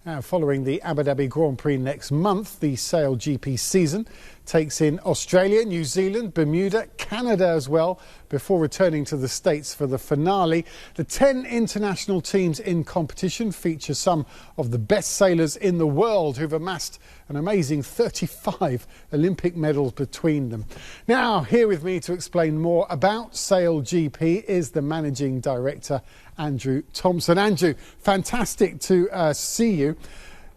Now, following the Abu Dhabi Grand Prix next month, the Sail GP season takes in Australia, New Zealand, Bermuda, Canada as well, before returning to the States for the finale. The 10 international teams in competition feature some of the best sailors in the world who've amassed an amazing 35 Olympic medals between them. Now, here with me to explain more about Sail GP is the Managing Director, Andrew Thompson. Andrew, fantastic to see you.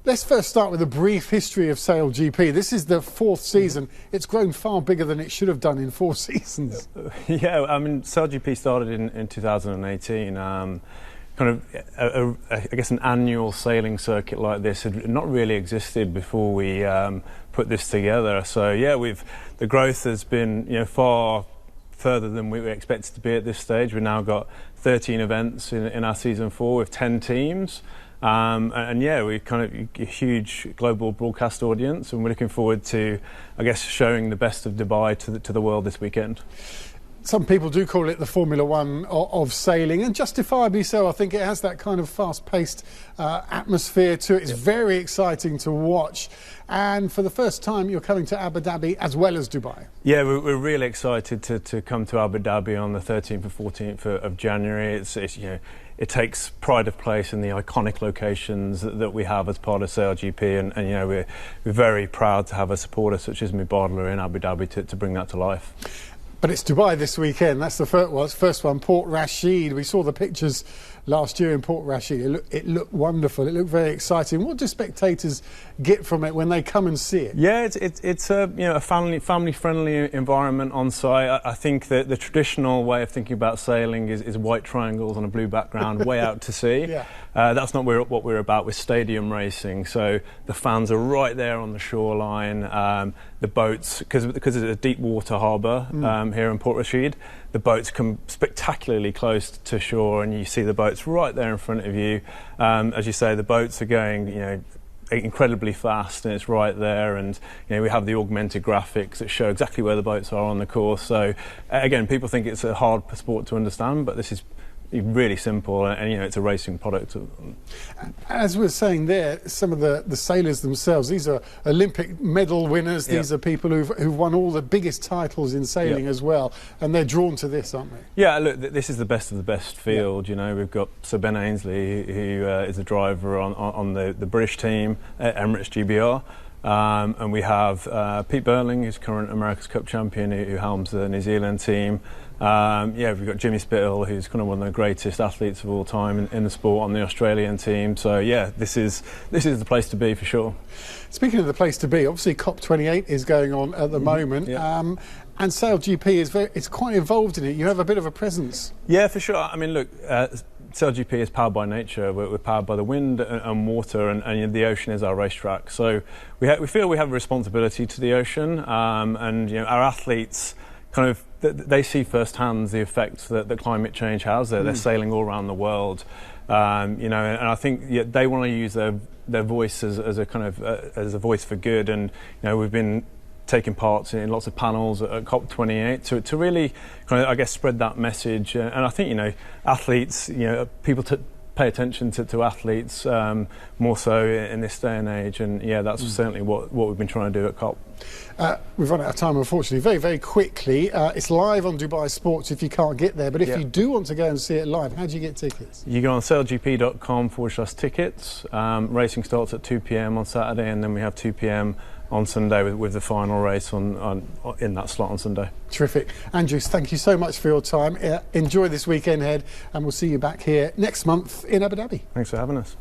Let's first start with a brief history of Sail GP. This is the 4th season. It's grown far bigger than it should have done in 4 seasons. Yeah, I mean, Sail GP started in 2018. Kind of, I guess, an annual sailing circuit like this had not really existed before we put this together. So yeah, the growth has been far further than we expected to be at this stage. We've now got 13 events in our season 4 with 10 teams. And yeah, we're kind of a huge global broadcast audience, and we're looking forward to, I guess, showing the best of Dubai to the world this weekend. Some people do call it the Formula One of sailing, and justifiably so. I think it has that kind of fast-paced atmosphere to it. It's very exciting to watch. And for the first time, you're coming to Abu Dhabi as well as Dubai. Yeah, we're really excited to come to Abu Dhabi on the 13th and 14th of January. It takes pride of place in the iconic locations that we have as part of Sail GP, and we're very proud to have a supporter such as Mubadala in Abu Dhabi to bring that to life. But it's Dubai this weekend. That's the first one, Port Rashid. We saw the pictures last year in Port Rashid. It looked wonderful. It looked very exciting. What do spectators get from it when they come and see it? Yeah, it's a family-friendly environment on site. I think that the traditional way of thinking about sailing is white triangles on a blue background way out to sea. Yeah. That's not what we're about with stadium racing. So the fans are right there on the shoreline. The boats, because it's a deep water harbour here in Port Rashid, the boats come spectacularly close to shore, and you see the boats right there in front of you. As you say, the boats are going, incredibly fast, and it's right there. And we have the augmented graphics that show exactly where the boats are on the course. So again, people think it's a hard sport to understand, but this is really simple, and it's a racing product. As we were saying there, some of the sailors themselves, these are Olympic medal winners. These are people who've won all the biggest titles in sailing as well, and they're drawn to this, aren't they? Yeah, look, this is the best of the best field. We've got Sir Ben Ainsley, who is the driver on the British team at Emirates GBR. And we have Pete Burling, who's current America's Cup champion, who helms the New Zealand team. We've got Jimmy Spithill, who's kind of one of the greatest athletes of all time in the sport, on the Australian team. So yeah, this is the place to be for sure. Speaking of the place to be, obviously COP28 is going on at the moment. Yeah. And Sail GP is quite involved in it. You have a bit of a presence. Yeah, for sure. I mean, look, Sail GP is powered by nature. We're powered by the wind and water, and the ocean is our racetrack. So we feel we have a responsibility to the ocean, and our athletes kind of they see firsthand the effects that climate change has. They're sailing all around the world, and I think they want to use their voice as a kind of as a voice for good. And we've been taking part in lots of panels at COP28 to really kind of, I guess, spread that message. And I think athletes, people pay attention to athletes more so in this day and age, and yeah, that's certainly what we've been trying to do at COP. We've run out of time, unfortunately. Very, very quickly, it's live on Dubai Sports if you can't get there, but if you do want to go and see it live, how do you get tickets? You go on sailgp.com/tickets. Racing starts at 2 p.m. on Saturday, and then we have 2 p.m. on Sunday with the final race in that slot on Sunday. Terrific. Andrew, thank you so much for your time. Enjoy this weekend ahead, and we'll see you back here next month in Abu Dhabi. Thanks for having us.